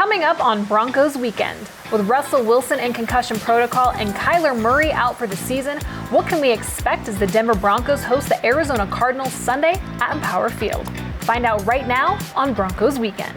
Coming up on Broncos Weekend, with Russell Wilson in concussion protocol and Kyler Murray out for the season, what can we expect as the Denver Broncos host the Arizona Cardinals Sunday at Empower Field? Find out right now on Broncos Weekend.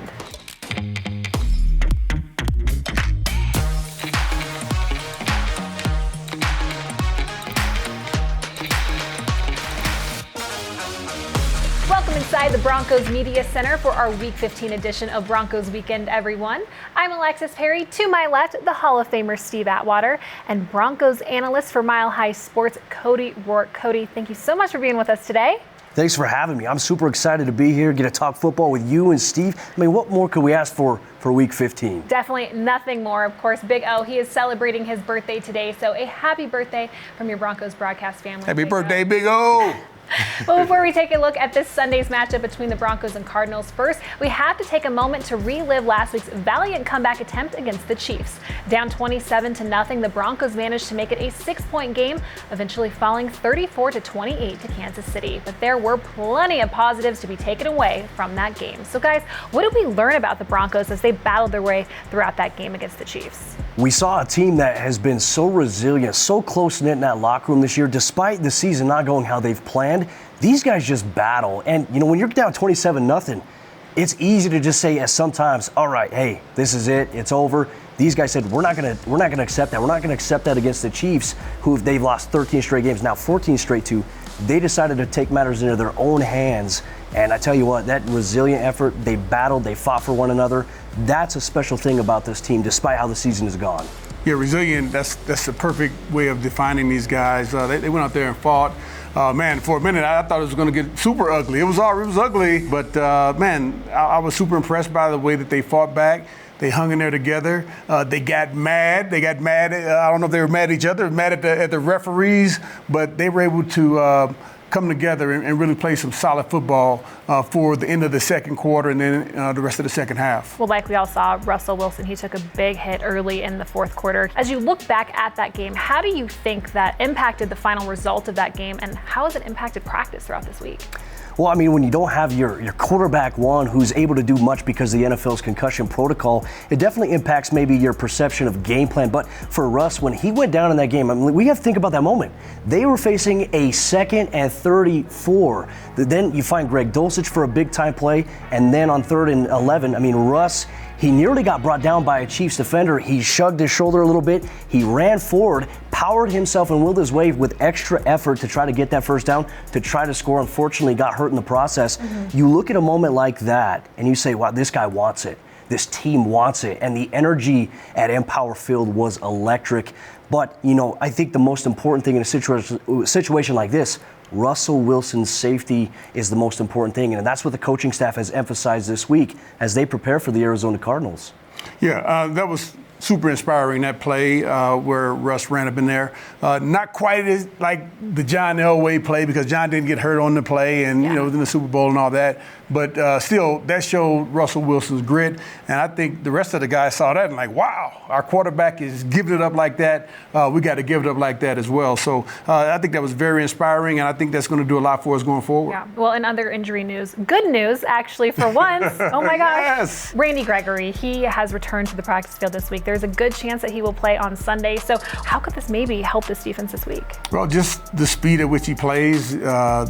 Welcome inside the Broncos Media Center for our Week 15 edition of Broncos Weekend, everyone. I'm Alexis Perry. To my left, the Hall of Famer Steve Atwater and Broncos analyst for Mile High Sports, Cody Roark. Cody, thank you so much for being with us today. Thanks for having me. I'm super excited to be here, get to talk football with you and Steve. I mean, what more could we ask for Week 15? Definitely nothing more. Of course, Big O, he is celebrating his birthday today, so a happy birthday from your Broncos broadcast family. Happy birthday, Big O! Well, before we take a look at this Sunday's matchup between the Broncos and Cardinals, first, we have to take a moment to relive last week's valiant comeback attempt against the Chiefs. Down 27-0, the Broncos managed to make it a 6-point game, eventually falling 34-28 to Kansas City. But there were plenty of positives to be taken away from that game. So guys, what did we learn about the Broncos as they battled their way throughout that game against the Chiefs? We saw a team that has been so resilient, so close-knit in that locker room this year, despite the season not going how they've planned. These guys just battle. And, you know, when you're down 27-0, it's easy to just say sometimes, all right, hey, this is it, it's over. These guys said, we're not gonna accept that. We're not gonna accept that against the Chiefs, who they've lost 13 straight games, now 14 straight to. They decided to take matters into their own hands. And I tell you what, that resilient effort, they battled, they fought for one another. That's a special thing about this team, despite how the season has gone. Yeah, resilient, that's the perfect way of defining these guys. They went out there and fought. Man, for a minute, I thought it was going to get super ugly. It was ugly, but man, I was super impressed by the way that they fought back. They hung in there together. They got mad. I don't know if they were mad at each other, mad at the referees, but they were able to come together and really play some solid football for the end of the second quarter and then the rest of the second half. Well, like we all saw, Russell Wilson, he took a big hit early in the fourth quarter. As you look back at that game, how do you think that impacted the final result of that game, and how has it impacted practice throughout this week? Well, I mean, when you don't have your quarterback one who's able to do much because of the NFL's concussion protocol, it definitely impacts maybe your perception of game plan. But for Russ, when he went down in that game, I mean, we have to think about that moment. They were facing a 2nd and 34. Then you find Greg Dulcich for a big-time play, and then on 3rd and 11, I mean, Russ, he nearly got brought down by a Chiefs defender. He shrugged his shoulder a little bit. He ran forward, powered himself and willed his way with extra effort to try to get that first down, to try to score. Unfortunately, got hurt in the process. You look at a moment like that and you say, wow, this guy wants it. This team wants it. And the energy at Empower Field was electric. But, you know, I think the most important thing in a situation like this, Russell Wilson's safety is the most important thing, and that's what the coaching staff has emphasized this week as they prepare for the Arizona Cardinals. Yeah, that was super inspiring, that play where Russ ran up in there. Not quite as like the John Elway play, because John didn't get hurt on the play and, you know, in the Super Bowl and all that. But still, that showed Russell Wilson's grit. And I think the rest of the guys saw that and like, wow, our quarterback is giving it up like that. We got to give it up like that as well. So I think that was very inspiring, and I think that's going to do a lot for us going forward. Yeah. Well, in other injury news, good news, actually, for once. Oh, my gosh. Yes. Randy Gregory, he has returned to the practice field this week. There's a good chance that he will play on Sunday. So how could this maybe help this defense this week? Well, just the speed at which he plays,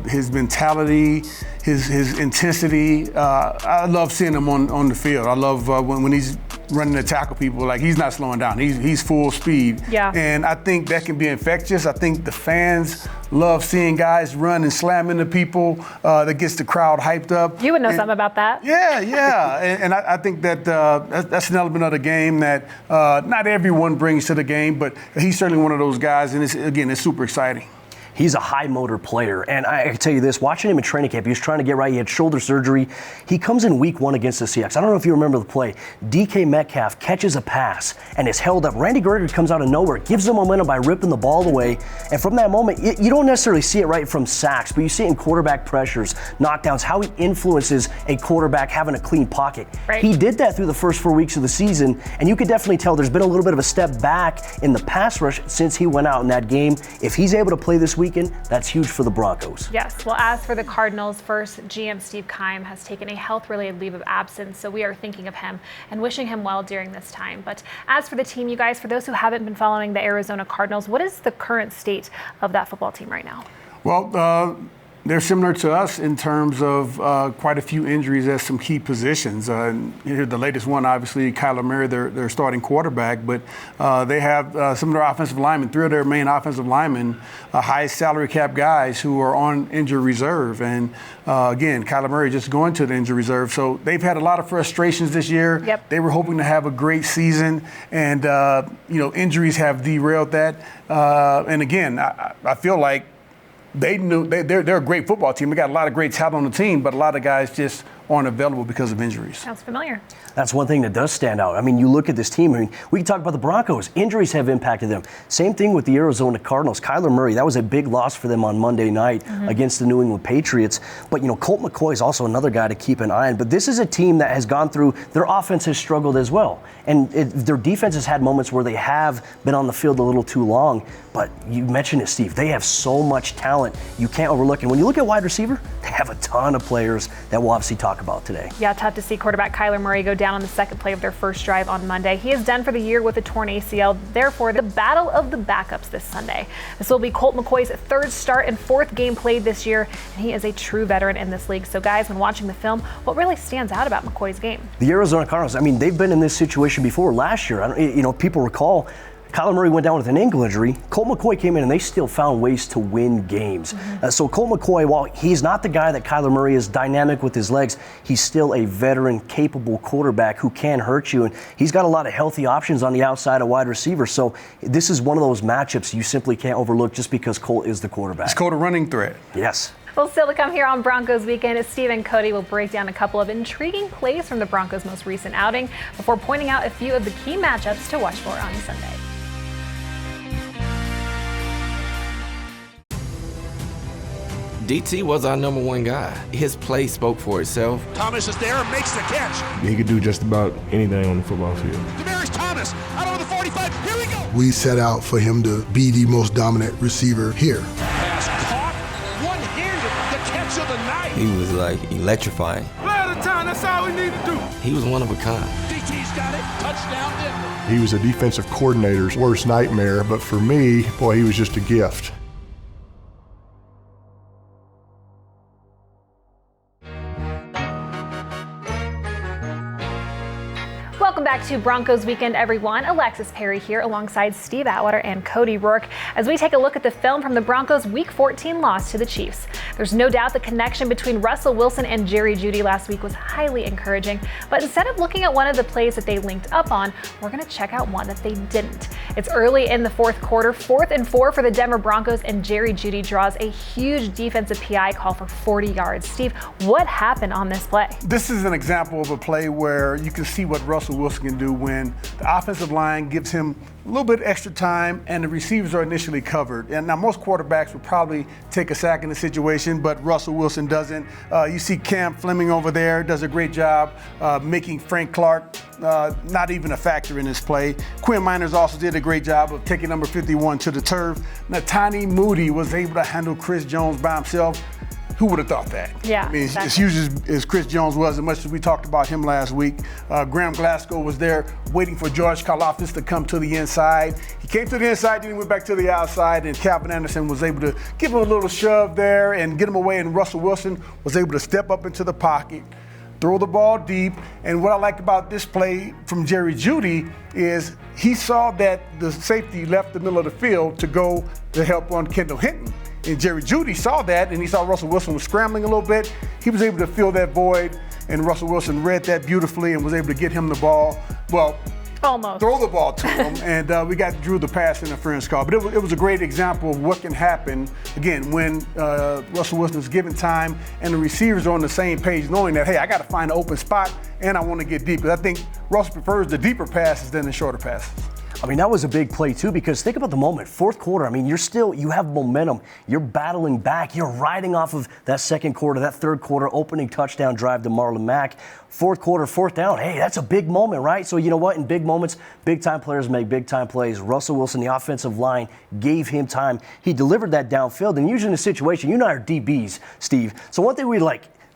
his mentality, his intensity. I love seeing him on the field. I love when he's running to tackle people. Like, he's not slowing down. He's full speed. Yeah. And I think that can be infectious. I think the fans love seeing guys run and slam into people. That gets the crowd hyped up. You would know something about that. Yeah. and I think that that's an element of the game that not everyone brings to the game, but he's certainly one of those guys. And it's super exciting. He's a high motor player, and I can tell you this, watching him in training camp, he was trying to get right, he had shoulder surgery. He comes in week 1 against the Seahawks. I don't know if you remember the play. DK Metcalf catches a pass and is held up. Randy Gregory comes out of nowhere, gives him momentum by ripping the ball away, and from that moment, you don't necessarily see it right from sacks, but you see it in quarterback pressures, knockdowns, how he influences a quarterback having a clean pocket. Right. He did that through the first 4 weeks of the season, and you could definitely tell there's been a little bit of a step back in the pass rush since he went out in that game. If he's able to play this week, weekend, that's huge for the Broncos. Yes, well, as for the Cardinals, first GM Steve Keim has taken a health-related leave of absence, so we are thinking of him and wishing him well during this time. But as for the team, you guys, for those who haven't been following the Arizona Cardinals, what is the current state of that football team right now? Well, they're similar to us in terms of quite a few injuries at some key positions. And the latest one, obviously, Kyler Murray, their starting quarterback, but they have some of their offensive linemen, 3 of their main offensive linemen, high salary cap guys who are on injury reserve. And again, Kyler Murray just going to the injury reserve. So they've had a lot of frustrations this year. Yep. They were hoping to have a great season, and injuries have derailed that. And again, I feel like they're a great football team. They got a lot of great talent on the team, but a lot of guys just aren't available because of injuries. Sounds familiar. That's one thing that does stand out. I mean, you look at this team, we can talk about the Broncos. Injuries have impacted them. Same thing with the Arizona Cardinals. Kyler Murray, that was a big loss for them on Monday night against the New England Patriots. But, Colt McCoy is also another guy to keep an eye on. But this is a team that has gone through, their offense has struggled as well. And their defense has had moments where they have been on the field a little too long. But you mentioned it, Steve. They have so much talent you can't overlook. And when you look at wide receiver, they have a ton of players that we'll obviously talk about today. Yeah, tough to see quarterback Kyler Murray go down on the second play of their first drive on Monday. He is done for the year with a torn ACL. Therefore, the battle of the backups this Sunday. This will be Colt McCoy's 3rd start and 4th game played this year, and he is a true veteran in this league. So guys, when watching the film, what really stands out about McCoy's game? The Arizona Cardinals, I mean, they've been in this situation before. Last year, people recall, Kyler Murray went down with an ankle injury. Colt McCoy came in and they still found ways to win games. So Colt McCoy, while he's not the guy that Kyler Murray is, dynamic with his legs, he's still a veteran, capable quarterback who can hurt you. And he's got a lot of healthy options on the outside of wide receiver. So this is one of those matchups you simply can't overlook just because Colt is the quarterback. It's called a running threat. Yes. Well, still to come here on Broncos Weekend, Steve and Cody will break down a couple of intriguing plays from the Broncos' most recent outing before pointing out a few of the key matchups to watch for on Sunday. DT was our number 1 guy. His play spoke for itself. Thomas is there and makes the catch. He could do just about anything on the football field. Demaryius Thomas out over the 45. Here we go. We set out for him to be the most dominant receiver here. Pass caught, one-handed, the catch of the night. He was like electrifying. Play at a time, that's all we need to do. He was one of a kind. DT's got it, touchdown Denver. He was a defensive coordinator's worst nightmare, but for me, boy, he was just a gift. Welcome back to Broncos Weekend, everyone. Alexis Perry here alongside Steve Atwater and Cody Roark as we take a look at the film from the Broncos' Week 14 loss to the Chiefs. There's no doubt the connection between Russell Wilson and Jerry Jeudy last week was highly encouraging, but instead of looking at one of the plays that they linked up on, we're going to check out one that they didn't. It's early in the 4th quarter, 4th and 4 for the Denver Broncos, and Jerry Jeudy draws a huge defensive PI call for 40 yards. Steve, what happened on this play? This is an example of a play where you can see what Russell Wilson can do when the offensive line gives him a little bit extra time and the receivers are initially covered. And now most quarterbacks would probably take a sack in the situation, but Russell Wilson doesn't. You see Cam Fleming over there does a great job making Frank Clark not even a factor in this play. Quinn Miners also did a great job of taking number 51 to the turf. Netani Moody was able to handle Chris Jones by himself. Who would have thought that? Yeah, I mean, exactly. as huge as Chris Jones was, as much as we talked about him last week, Graham Glasgow was there waiting for George Karlaftis to come to the inside. He came to the inside, then he went back to the outside, and Calvin Anderson was able to give him a little shove there and get him away, and Russell Wilson was able to step up into the pocket, throw the ball deep. And what I like about this play from Jerry Jeudy is he saw that the safety left the middle of the field to go to help on Kendall Hinton. And Jerry Jeudy saw that, and he saw Russell Wilson was scrambling a little bit. He was able to fill that void, and Russell Wilson read that beautifully and was able to get him the ball. Well, Almost. throw the ball to him, and we drew the pass interference call. But it was a great example of what can happen, again, when Russell Wilson is given time and the receivers are on the same page, knowing that, hey, I got to find an open spot and I want to get deep. Because I think Russell prefers the deeper passes than the shorter passes. I mean, that was a big play too, because think about the moment. Fourth quarter, I mean, you have momentum. You're battling back. You're riding off of that second quarter, that third quarter, opening touchdown drive to Marlon Mack. Fourth quarter, fourth down. Hey, that's a big moment, right? So you know what? In big moments, big-time players make big-time plays. Russell Wilson, the offensive line, gave him time. He delivered that downfield. And usually in a situation, you and I are DBs, Steve. So one thing we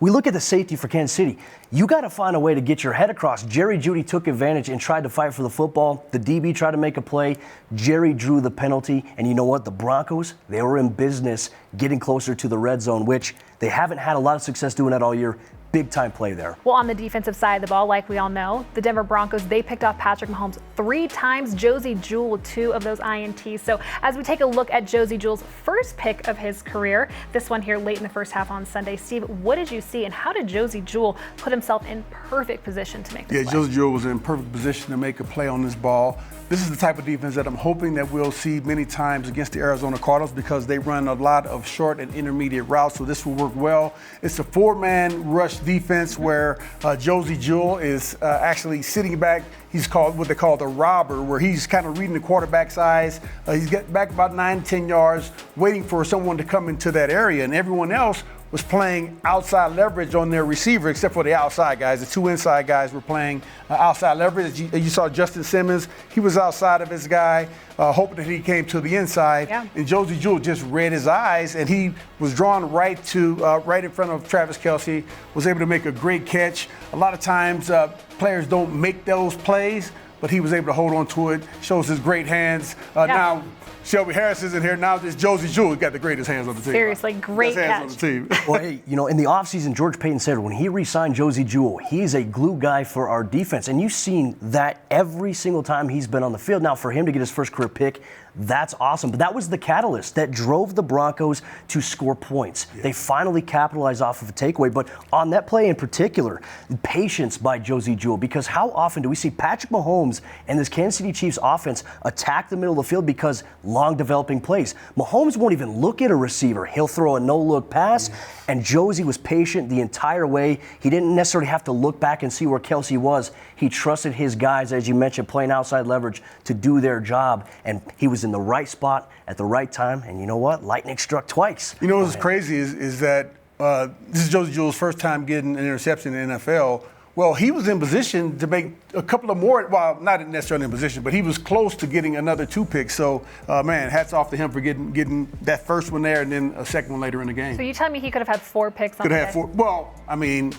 look at the safety for Kansas City. You got to find a way to get your head across. Jerry Jeudy took advantage and tried to fight for the football. The DB tried to make a play. Jerry drew the penalty. And you know what? The Broncos, they were in business getting closer to the red zone, which they haven't had a lot of success doing that all year. Big time play there. Well, on the defensive side of the ball, like we all know, the Denver Broncos, they picked off Patrick Mahomes 3 times. Josey Jewell with 2 of those INTs. So as we take a look at Josey Jewell's first pick of his career, this one here late in the first half on Sunday. Steve, what did you see, and how did Josey Jewell put himself in perfect position to make the play? Josey Jewell was in perfect position to make a play on this ball. This is the type of defense that I'm hoping that we'll see many times against the Arizona Cardinals, because they run a lot of short and intermediate routes, so this will work well. It's a 4-man rush defense where Josey Jewell is actually sitting back. He's called what they call the robber, where he's kind of reading the quarterback's eyes. He's got back about 9-10 yards, waiting for someone to come into that area, and everyone else was playing outside leverage on their receiver, except for the outside guys. The 2 inside guys were playing outside leverage. You saw Justin Simmons. He was outside of his guy, hoping that he came to the inside. Yeah. And Josey Jewell just read his eyes, and he was drawn right in front of Travis Kelce, was able to make a great catch. A lot of times players don't make those plays, but he was able to hold on to it, shows his great hands. Now, Shelby Harris isn't here. Now this Josey Jewell got the greatest hands on the team. Seriously, great catch. Hands on the team. Well, hey, in the offseason, George Payton said when he re-signed Josey Jewell, he's a glue guy for our defense. And you've seen that every single time he's been on the field. Now, for him to get his first career pick, that's awesome. But that was the catalyst that drove the Broncos to score points. Yeah. They finally capitalized off of a takeaway. But on that play in particular, patience by Josey Jewell, because how often do we see Patrick Mahomes and this Kansas City Chiefs offense attack the middle of the field because long developing plays? Mahomes won't even look at a receiver. He'll throw a no-look pass, and Josey was patient the entire way. He didn't necessarily have to look back and see where Kelce was. He trusted his guys, as you mentioned, playing outside leverage to do their job, and he was in the right spot at the right time. And you know what? Lightning struck twice. You know what's crazy is that this is Josey Jewell's first time getting an interception in the NFL. Well, he was in position to make a couple of more, well, not necessarily in position, but he was close to getting another 2 picks. So, man, hats off to him for getting that first one there and then a second one later in the game. So you tell me he could have had 4 picks on Could have had 4. Well, I mean,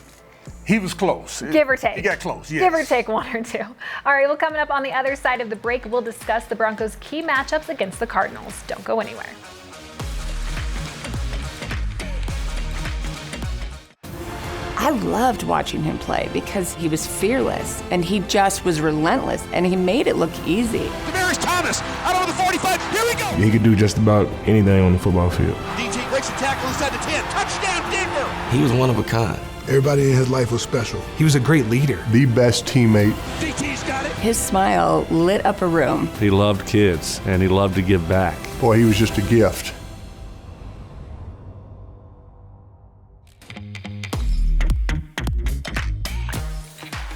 he was close. Give or take. He got close, yes. Give or take 1 or 2. All right, well, coming up on the other side of the break, we'll discuss the Broncos' key matchups against the Cardinals. Don't go anywhere. I loved watching him play because he was fearless and he just was relentless and he made it look easy. Demaryius Thomas out over the 45. Here we go. He could do just about anything on the football field. DJ breaks the tackle inside the 10. Touchdown, Denver. He was one of a kind. Everybody in his life was special. He was a great leader. The best teammate. DT's got it. His smile lit up a room. He loved kids and he loved to give back. Boy, he was just a gift.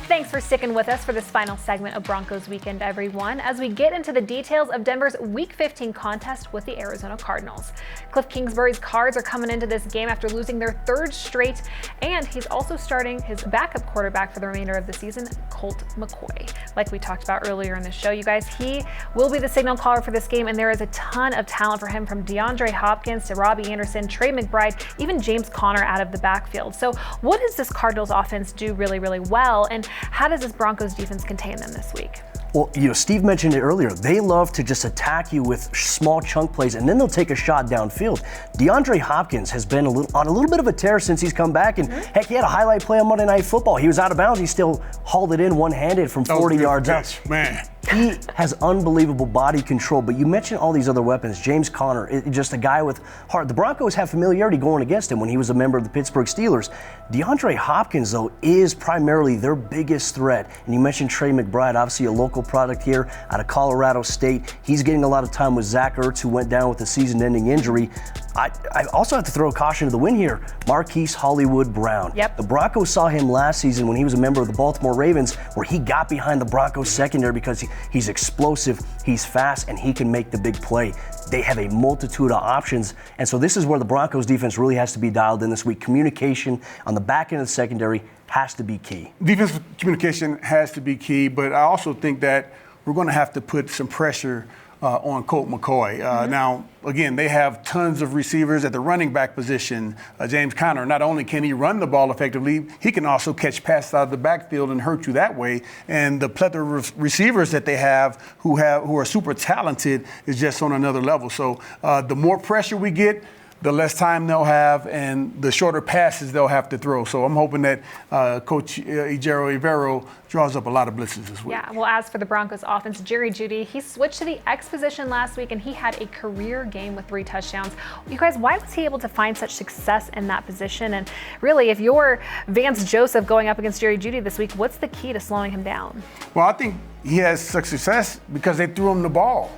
Thanks for sticking with us for this final segment of Broncos Weekend, everyone, as we get into the details of Denver's Week 15 contest with the Arizona Cardinals. Cliff Kingsbury's Cards are coming into this game after losing their 3rd straight, and he's also starting his backup quarterback for the remainder of the season, Colt McCoy. Like we talked about earlier in the show, you guys, he will be the signal caller for this game, and there is a ton of talent for him, from DeAndre Hopkins to Robbie Anderson, Trey McBride, even James Conner out of the backfield. So what does this Cardinals offense do really, really well, and how does this Broncos defense contain them this week? Well, Steve mentioned it earlier. They love to just attack you with small chunk plays, and then they'll take a shot downfield. DeAndre Hopkins has been on a little bit of a tear since he's come back, and heck, he had a highlight play on Monday Night Football. He was out of bounds. He still hauled it in one-handed from 40 yards out. Man. He has unbelievable body control, but you mentioned all these other weapons. James Conner, just a guy with heart. The Broncos have familiarity going against him when he was a member of the Pittsburgh Steelers. DeAndre Hopkins, though, is primarily their biggest threat. And you mentioned Trey McBride, obviously a local product here out of Colorado State. He's getting a lot of time with Zach Ertz, who went down with a season-ending injury. I also have to throw caution to the wind here. Marquise Hollywood Brown. Yep. The Broncos saw him last season when he was a member of the Baltimore Ravens, where he got behind the Broncos secondary because he's explosive, he's fast, and he can make the big play. They have a multitude of options, and so this is where the Broncos defense really has to be dialed in this week. Communication on the back end of the secondary has to be key. Defensive communication has to be key, but I also think that we're going to have to put some pressure on Colt McCoy. Now, again, they have tons of receivers at the running back position. James Conner, not only can he run the ball effectively, he can also catch passes out of the backfield and hurt you that way. And the plethora of receivers that they have who are super talented is just on another level. So the more pressure we get, the less time they'll have and the shorter passes they'll have to throw. So I'm hoping that Coach Ejiro Evero draws up a lot of blitzes this week. Yeah, well, as for the Broncos offense, Jerry Jeudy, he switched to the X position last week and he had a career game with 3 touchdowns. You guys, why was he able to find such success in that position? And really, if you're Vance Joseph going up against Jerry Jeudy this week, what's the key to slowing him down? Well, I think he has such success because they threw him the ball.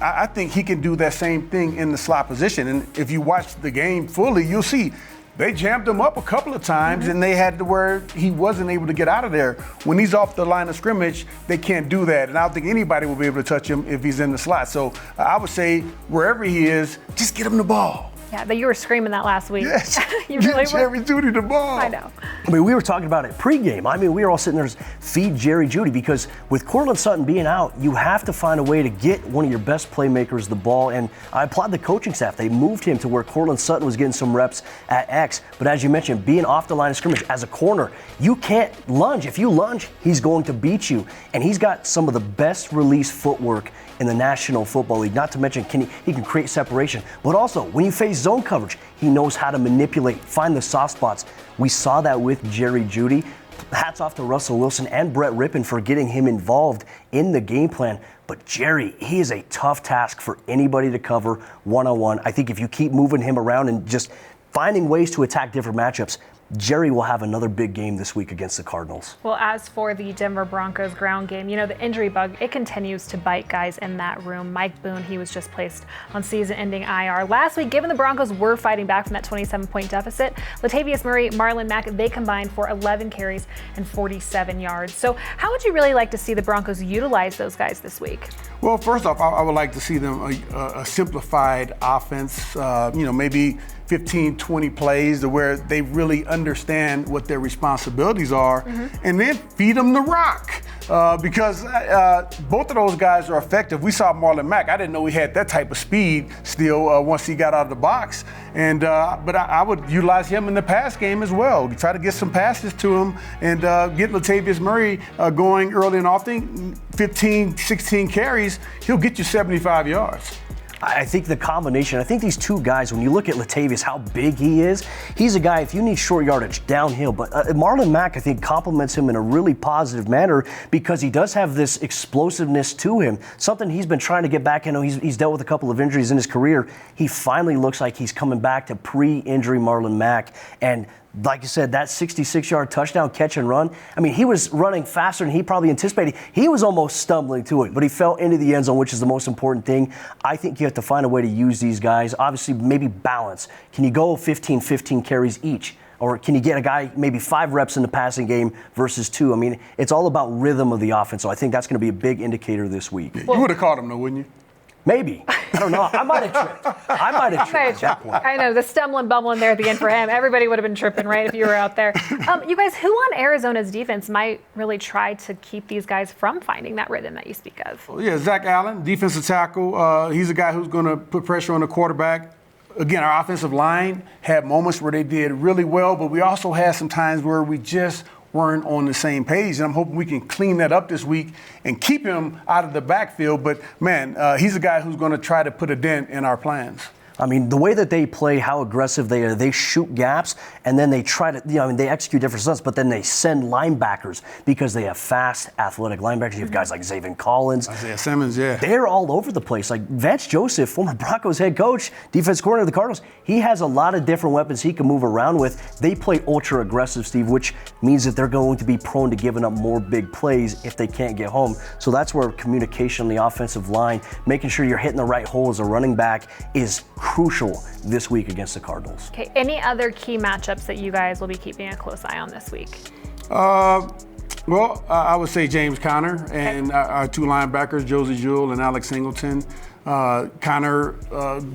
I think he can do that same thing in the slot position. And if you watch the game fully, you'll see they jammed him up a couple of times and they had to where he wasn't able to get out of there. When he's off the line of scrimmage, they can't do that. And I don't think anybody will be able to touch him if he's in the slot. So I would say wherever he is, just get him the ball. Yeah, but you were screaming that last week. Yes, you really Jerry Jeudy the ball. I know. I mean, we were talking about it pregame. I mean, we were all sitting there, feed Jerry Jeudy, because with Courtland Sutton being out, you have to find a way to get one of your best playmakers the ball. And I applaud the coaching staff. They moved him to where Courtland Sutton was getting some reps at X. But as you mentioned, being off the line of scrimmage as a corner, you can't lunge. If you lunge, he's going to beat you. And he's got some of the best release footwork in the National Football League. Not to mention, he can create separation. But also, when you face zone coverage, he knows how to manipulate, find the soft spots. We saw that with Jerry Jeudy. Hats off to Russell Wilson and Brett Rypien for getting him involved in the game plan. But Jerry, he is a tough task for anybody to cover one-on-one. I think if you keep moving him around and just finding ways to attack different matchups, Jerry will have another big game this week against the Cardinals. Well, as for the Denver Broncos ground game, you know, the injury bug, it continues to bite guys in that room. Mike Boone, he was just placed on season-ending IR. Last week, given the Broncos were fighting back from that 27-point deficit, Latavius Murray, Marlon Mack, they combined for 11 carries and 47 yards. So how would you really like to see the Broncos utilize those guys this week? Well, first off, I would like to see them a simplified offense, maybe 15, 20 plays to where they really understand what their responsibilities are, and then feed them the rock. Because both of those guys are effective. We saw Marlon Mack. I didn't know he had that type of speed still once he got out of the box. And but I would utilize him in the pass game as well. Try to get some passes to him and get Latavius Murray going early and often. 15, 16 carries, he'll get you 75 yards. I think the combination, I think these two guys, when you look at Latavius, how big he is, he's a guy, if you need short yardage, downhill. But Marlon Mack, I think, complements him in a really positive manner because he does have this explosiveness to him, something he's been trying to get back. I know he's dealt with a couple of injuries in his career. He finally looks like he's coming back to pre-injury Marlon Mack. And like you said, that 66-yard touchdown catch and run, I mean, he was running faster than he probably anticipated. He was almost stumbling to it, but he fell into the end zone, which is the most important thing. I think you have to find a way to use these guys. Obviously, maybe balance. Can you go 15 carries each? Or can you get a guy maybe 5 reps in the passing game versus 2? I mean, it's all about rhythm of the offense, so I think that's going to be a big indicator this week. You would have caught him, though, wouldn't you? Maybe. I don't know. I might have tripped. At that point. I know, the stumbling, bumbling there at the end for him. Everybody would have been tripping, right, if you were out there. You guys, who on Arizona's defense might really try to keep these guys from finding that rhythm that you speak of? Well, yeah, Zach Allen, defensive tackle. He's a guy who's going to put pressure on the quarterback. Again, our offensive line had moments where they did really well, but we also had some times where we just weren't on the same page, and I'm hoping we can clean that up this week and keep him out of the backfield. But, man, he's a guy who's going to try to put a dent in our plans. I mean, the way that they play, how aggressive they are, they shoot gaps, and then they try to, they execute different stunts, but then they send linebackers because they have fast, athletic linebackers. You have guys like Zaven Collins. Isaiah Simmons, yeah. They're all over the place. Like Vance Joseph, former Broncos head coach, defense coordinator of the Cardinals, he has a lot of different weapons he can move around with. They play ultra aggressive, Steve, which means that they're going to be prone to giving up more big plays if they can't get home. So that's where communication on the offensive line, making sure you're hitting the right hole as a running back, is crucial this week against the Cardinals. Okay, any other key matchups that you guys will be keeping a close eye on this week? Well, I would say James Conner and our two linebackers, Jerry Jeudy and Alex Singleton. Conner,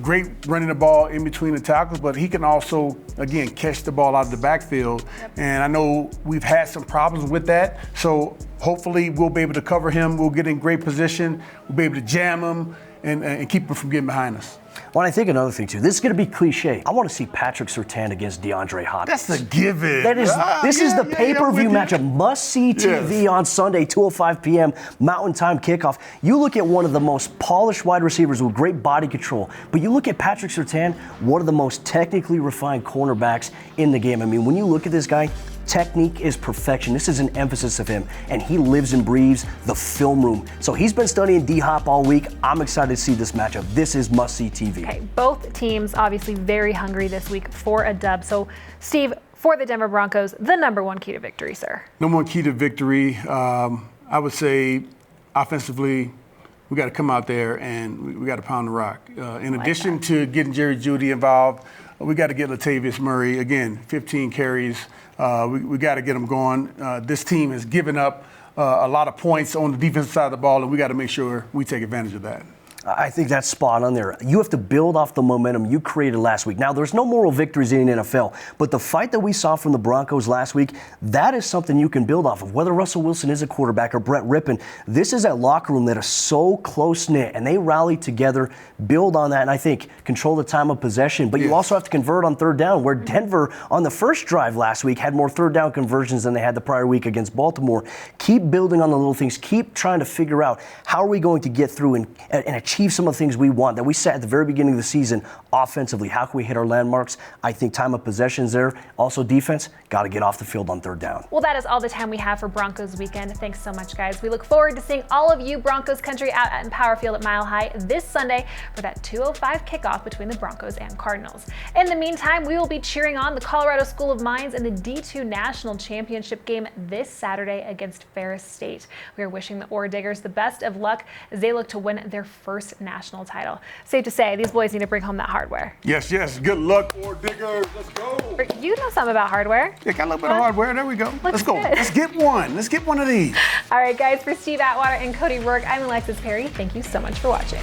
great running the ball in between the tackles, but he can also, again, catch the ball out of the backfield. Yep. And I know we've had some problems with that, so hopefully we'll be able to cover him. We'll get in great position. We'll be able to jam him and keep him from getting behind us. Well, I think another thing, too, this is going to be cliche. I want to see Patrick Surtain against DeAndre Hopkins. That's a given. This is the pay-per-view matchup. Must-see TV on Sunday, 2:05 p.m. Mountain Time kickoff. You look at one of the most polished wide receivers with great body control, but you look at Patrick Surtain, one of the most technically refined cornerbacks in the game. I mean, when you look at this guy, technique is perfection. This is an emphasis of him, and he lives and breathes the film room. So he's been studying D-Hop all week. I'm excited to see this matchup. This is must-see TV. Okay, both teams obviously very hungry this week for a dub. So, Steve, for the Denver Broncos, the number one key to victory, sir? Number one key to victory, I would say offensively, we got to come out there and we got to pound the rock. In addition to getting Jerry Jeudy involved, we got to get Latavius Murray, again, 15 carries. We got to get them going. This team has given up a lot of points on the defensive side of the ball, and we got to make sure we take advantage of that. I think that's spot on there. You have to build off the momentum you created last week. Now, there's no moral victories in the NFL, but the fight that we saw from the Broncos last week, that is something you can build off of. Whether Russell Wilson is a quarterback or Brett Rypien, this is a locker room that is so close-knit, and they rally together, build on that, and I think control the time of possession. But you also have to convert on third down, where Denver, on the first drive last week, had more third down conversions than they had the prior week against Baltimore. Keep building on the little things. Keep trying to figure out how are we going to get through and achieve some of the things we want that we set at the very beginning of the season offensively. How can we hit our landmarks? I think time of possession's there. Also defense, got to get off the field on third down. Well, that is all the time we have for Broncos Weekend. Thanks so much, guys. We look forward to seeing all of you Broncos country out at Empower Field at Mile High this Sunday for that 2:05 kickoff between the Broncos and Cardinals. In the meantime, we will be cheering on the Colorado School of Mines in the D2 National Championship game this Saturday against Ferris State. We are wishing the Ore Diggers the best of luck as they look to win their first national title. Safe to say, these boys need to bring home that hardware. Yes. Good luck, Ore Diggers. Let's go. You know something about hardware. Yeah, got a little bit of hardware. There we go. Let's go. Good. Let's get one. Let's get one of these. All right, guys, for Steve Atwater and Cody Roark, I'm Alexis Perry. Thank you so much for watching.